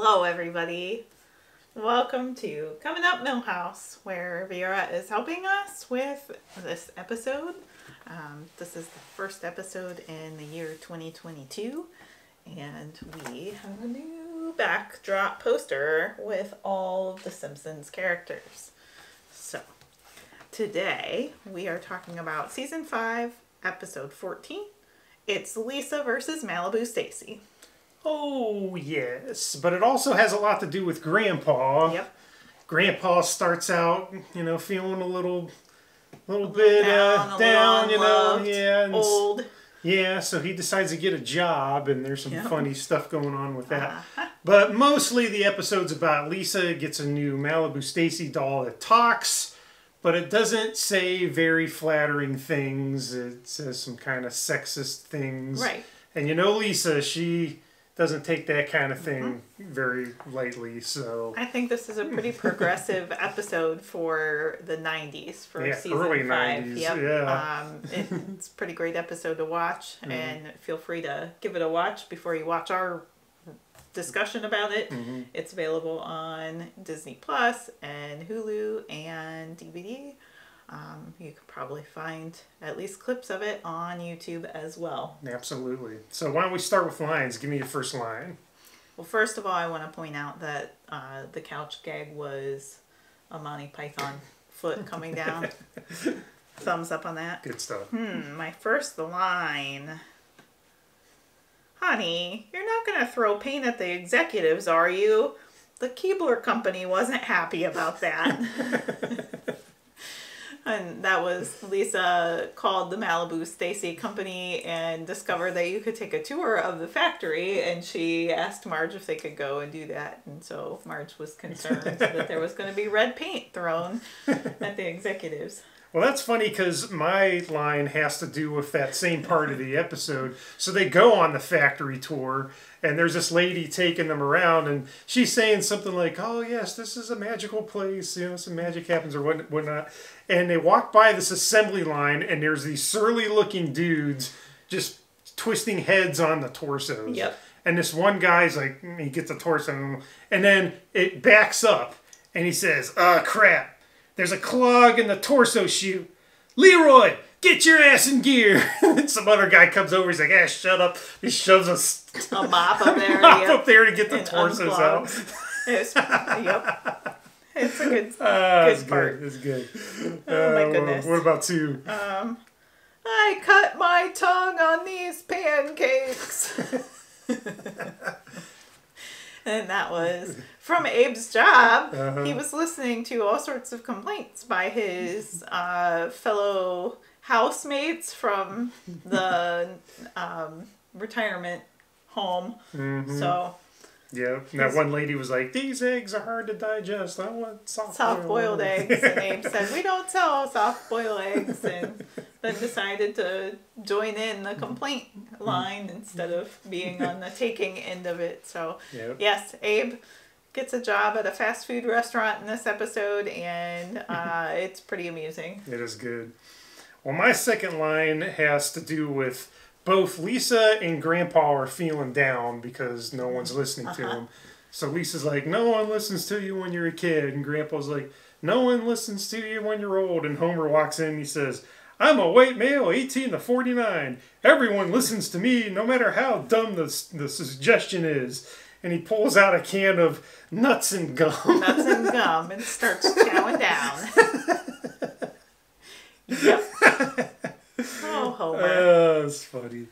Hello, everybody. Welcome to Coming Up Milhouse, where Vera is helping us with this episode. This is the first episode in the year 2022, and we have a new backdrop poster with all of the Simpsons characters. So, today we are talking about Season 5, Episode 14. It's Lisa versus Malibu Stacy. Oh, yes. But it also has a lot to do with Grandpa. Yep. Grandpa starts out, feeling a little bit down, yeah, and old. Yeah, so he decides to get a job, and there's some funny stuff going on with that. But mostly the episode's about Lisa gets a new Malibu Stacy doll that talks, but it doesn't say very flattering things. It says some kind of sexist things. Right. And Lisa, she doesn't take that kind of thing very lightly, so... I think this is a pretty progressive episode for the 90s, for season early 5. 90s, yep. yeah. It's a pretty great episode to watch, and feel free to give it a watch before you watch our discussion about it. It's available on Disney Plus and Hulu and DVD. You could probably find at least clips of it on YouTube as well. Absolutely. So why don't we start with lines? Give me your first line. Well, first of all, I want to point out that the couch gag was a Monty Python foot coming down. Thumbs up on that. Good stuff. My first line. Honey, you're not going to throw paint at the executives, are you? The Keebler Company wasn't happy about that. And that was Lisa called the Malibu Stacy company and discovered that you could take a tour of the factory, and she asked Marge if they could go and do that. And so Marge was concerned that there was going to be red paint thrown at the executives. Well, that's funny because my line has to do with that same part of the episode. So they go on the factory tour, and there's this lady taking them around, and she's saying something like, oh, yes, this is a magical place, some magic happens or whatnot. And they walk by this assembly line, and there's these surly-looking dudes just twisting heads on the torsos. Yep. And this one guy's like, he gets a torso, and then it backs up, and he says, crap. There's a clog in the torso chute. Leroy, get your ass in gear. And some other guy comes over. He's like, shut up. He shoves a mop up there. Up there to get the torsos out. It's a good part. It's good. Oh, my goodness. What about 2? I cut my tongue on these pancakes. And that was from Abe's job. He was listening to all sorts of complaints by his fellow housemates from the retirement home. So, yeah, that one lady was like, these eggs are hard to digest. I want soft-boiled eggs. And Abe said, we don't sell soft-boiled eggs. And then decided to join in the complaint line instead of being on the taking end of it. So, yes, Abe gets a job at a fast food restaurant in this episode, and it's pretty amusing. It is good. Well, my second line has to do with both Lisa and Grandpa are feeling down because no one's listening to them. So Lisa's like, no one listens to you when you're a kid. And Grandpa's like, no one listens to you when you're old. And Homer walks in and he says, I'm a white male, 18 to 49. Everyone listens to me, no matter how dumb the suggestion is. And he pulls out a can of nuts and gum. Nuts and gum, and starts chowing down. Yep. Oh, Homer. That's funny.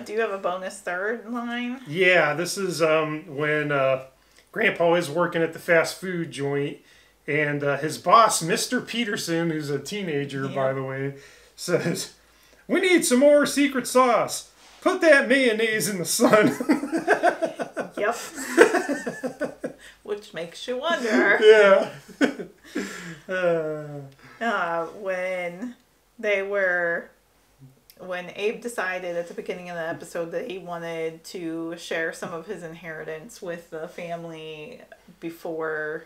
Do you have a bonus third line? Yeah, this is when Grandpa is working at the fast food joint, and his boss, Mr. Peterson, who's a teenager, by the way, says, we need some more secret sauce. Put that mayonnaise in the sun. Yep. Which makes you wonder. Yeah. When Abe decided at the beginning of the episode that he wanted to share some of his inheritance with the family before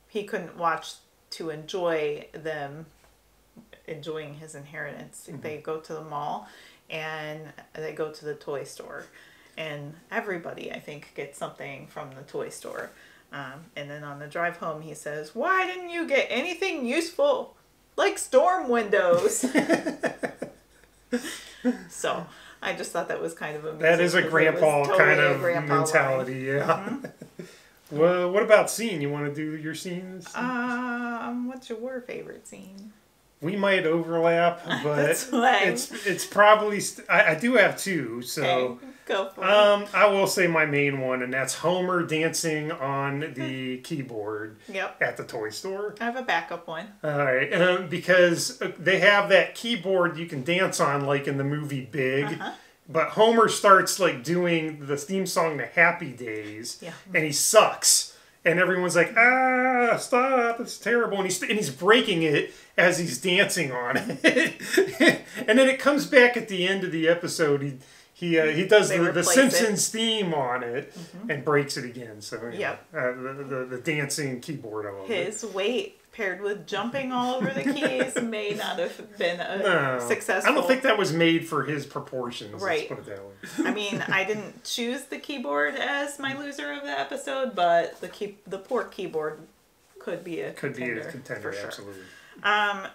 he couldn't watch to enjoy them enjoying his inheritance. They go to the mall and they go to the toy store. and everybody, I think, gets something from the toy store. And then on the drive home, he says, "Why didn't you get anything useful like storm windows?" So I just thought that was kind of amusing. That is a grandpa totally kind of grandpa mentality, line. yeah. Mm-hmm. Well, what about scene? You want to do your scenes? What's your favorite scene? We might overlap, but it's probably I do have two, so okay, go for it. I will say my main one, and that's Homer dancing on the keyboard at the toy store. I have a backup one. All right, because they have that keyboard you can dance on, like in the movie Big. But Homer starts like doing the theme song to Happy Days, and he sucks. And everyone's like, stop, it's terrible. And he's breaking it as he's dancing on it. And then it comes back at the end of the episode. He does the Simpsons theme on it and breaks it again. So the dancing keyboard, I love His weight paired with jumping all over the keys may not have been successful. I don't think that was made for his proportions. Right. Let's put it that way. I mean, I didn't choose the keyboard as my loser of the episode, but the poor keyboard could be a contender for sure. Absolutely.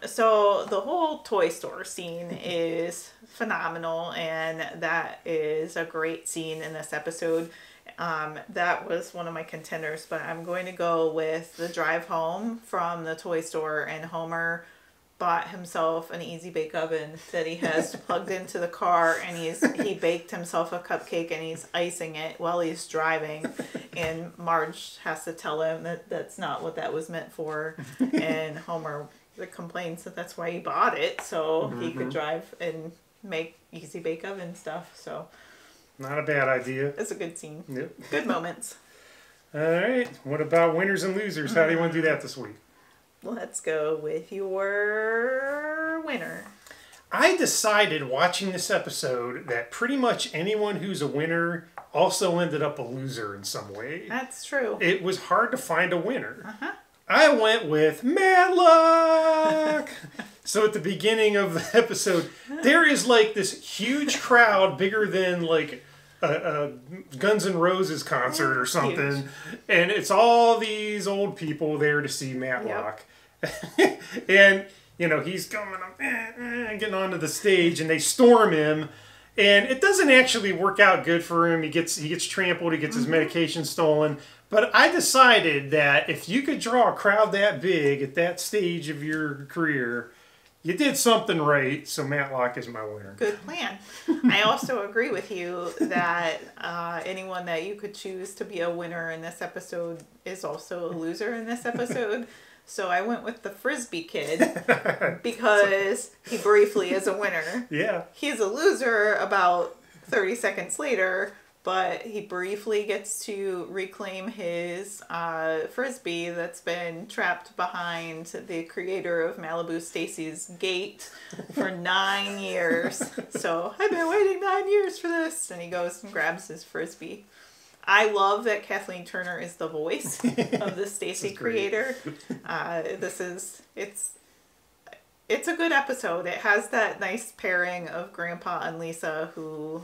So the whole toy store scene is phenomenal, and that is a great scene in this episode. That was one of my contenders, but I'm going to go with the drive home from the toy store, and Homer bought himself an easy bake oven that he has plugged into the car, and he baked himself a cupcake and he's icing it while he's driving, and Marge has to tell him that that's not what that was meant for, and Homer complains that that's why he bought it, so he could drive and make easy bake oven stuff. So not a bad idea. It's a good scene. Yep. Good moments. All right. What about winners and losers? How do you want to do that this week? Let's go with your winner. I decided watching this episode that pretty much anyone who's a winner also ended up a loser in some way. That's true. It was hard to find a winner. I went with Matlock. So at the beginning of the episode, there is like this huge crowd, bigger than like a Guns N' Roses concert or something. Huge. And it's all these old people there to see Matlock. Yep. And, you know, he's coming up, getting onto the stage, and they storm him. And it doesn't actually work out good for him. He gets trampled. He gets his medication stolen. But I decided that if you could draw a crowd that big at that stage of your career, you did something right. So Matlock is my winner. Good plan. I also agree with you that anyone that you could choose to be a winner in this episode is also a loser in this episode. So I went with the Frisbee kid because he briefly is a winner. Yeah. He's a loser about 30 seconds later, but he briefly gets to reclaim his Frisbee that's been trapped behind the creator of Malibu Stacy's gate for 9 years. So I've been waiting 9 years for this. And he goes and grabs his Frisbee. I love that Kathleen Turner is the voice of the Stacy creator. It's a good episode. It has that nice pairing of Grandpa and Lisa, who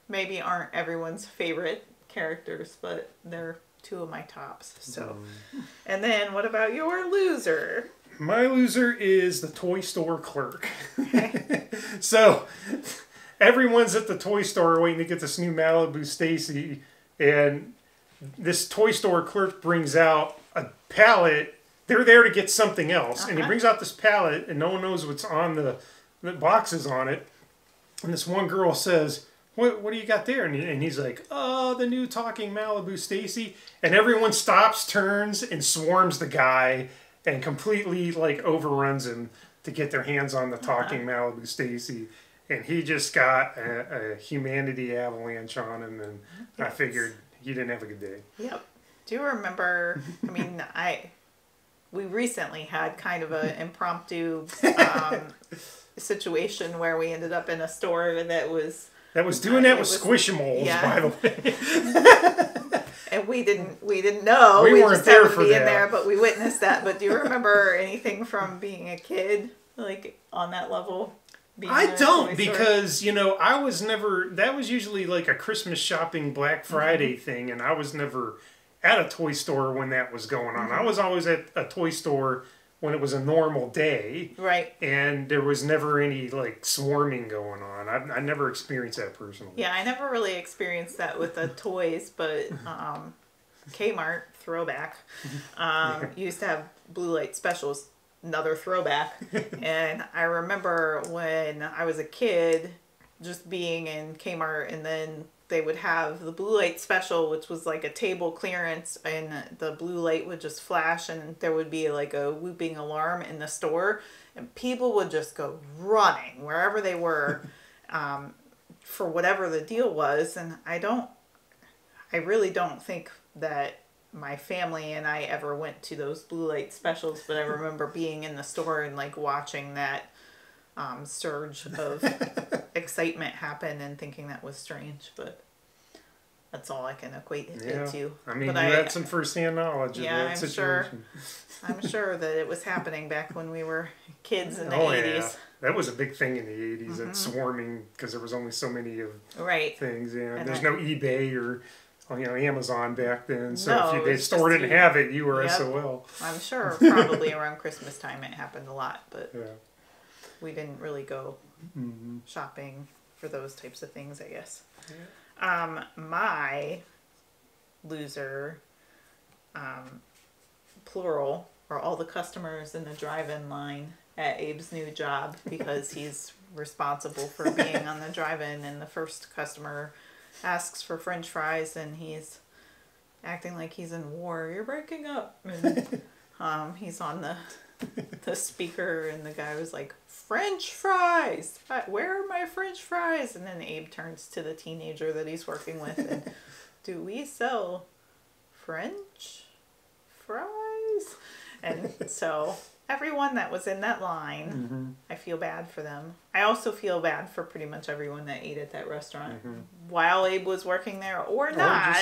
maybe aren't everyone's favorite characters, but they're two of my tops. So, and then what about your loser? My loser is the toy store clerk. So everyone's at the toy store waiting to get this new Malibu Stacy, and this toy store clerk brings out a pallet. They're there to get something else, and he brings out this pallet, and no one knows what's on the boxes on it. And this one girl says, What do you got there? And he's like, oh, the new talking Malibu Stacy. And everyone stops, turns, and swarms the guy, and completely like overruns him to get their hands on the talking Malibu Stacy. And he just got a humanity avalanche on him, and I figured he didn't have a good day. Yep. Do you remember, I mean, we recently had kind of an impromptu situation where we ended up in a store that was doing that with Squishimals, by the way. And we didn't know. We weren't just there happened for to be that. in there, but we witnessed that. But do you remember anything from being a kid, like on that level? I don't, because, you know, I was never, that was usually like a Christmas shopping Black Friday thing, and I was never at a toy store when that was going on. I was always at a toy store when it was a normal day. Right. And there was never any, like, swarming going on. I never experienced that personally. Yeah, I never really experienced that with the toys, but Kmart, throwback, used to have blue light specials. Another throwback. And I remember when I was a kid just being in Kmart, and then they would have the blue light special, which was like a table clearance, and the blue light would just flash, and there would be like a whooping alarm in the store, and people would just go running wherever they were for whatever the deal was. And I really don't think that my family and I ever went to those blue light specials, but I remember being in the store and like watching that surge of excitement happen and thinking that was strange, but that's all I can equate it to. I mean, but you had some first-hand knowledge of that situation. I'm sure that it was happening back when we were kids in the 80s. Yeah. That was a big thing in the 80s, that swarming, because there was only so many of things. Yeah. There's no eBay or Amazon back then, so if the store didn't have it, you were SOL. I'm sure probably around Christmas time it happened a lot, but we didn't really go shopping for those types of things, I guess. Yeah. My loser, plural, are all the customers in the drive-in line at Abe's new job, because he's responsible for being on the drive-in, and the first customer asks for French fries, and he's acting like he's in war. You're breaking up. And he's on the speaker, and the guy was like, French fries! Where are my French fries? And then Abe turns to the teenager that he's working with, and do we sell French fries? And so everyone that was in that line, I feel bad for them. I also feel bad for pretty much everyone that ate at that restaurant while Abe was working there or not.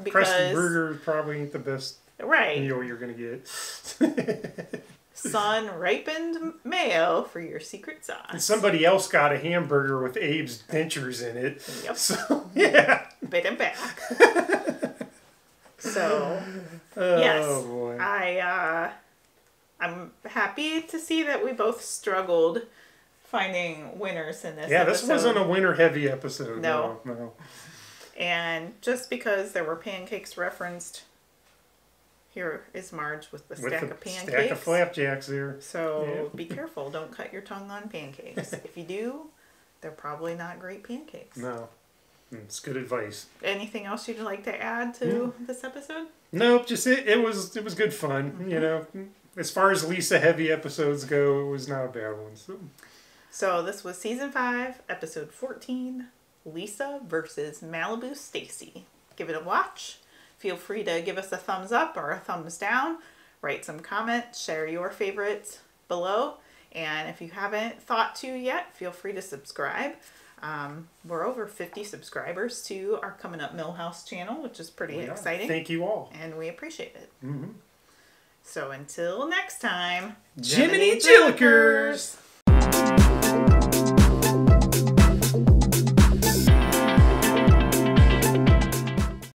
Crested Burger probably ain't the best meal you're going to get. Sun-ripened mayo for your secret sauce. And somebody else got a hamburger with Abe's dentures in it. Yep. So, Bit him back. So, boy. I'm happy to see that we both struggled finding winners in this episode. Yeah, this wasn't a winner-heavy episode. No. And just because there were pancakes referenced, here is Marge with the stack of pancakes. Stack of flapjacks there. So be careful. Don't cut your tongue on pancakes. If you do, they're probably not great pancakes. No. It's good advice. Anything else you'd like to add to this episode? Nope, just it was good fun, you know. As far as Lisa heavy episodes go, it was not a bad one. So this was season 5, episode 14, Lisa versus Malibu Stacy. Give it a watch. Feel free to give us a thumbs up or a thumbs down. Write some comments. Share your favorites below. And if you haven't thought to yet, feel free to subscribe. We're over 50 subscribers to our Coming Up Milhouse channel, which is pretty exciting. Thank you all. And we appreciate it. So until next time, Jiminy Jillikers!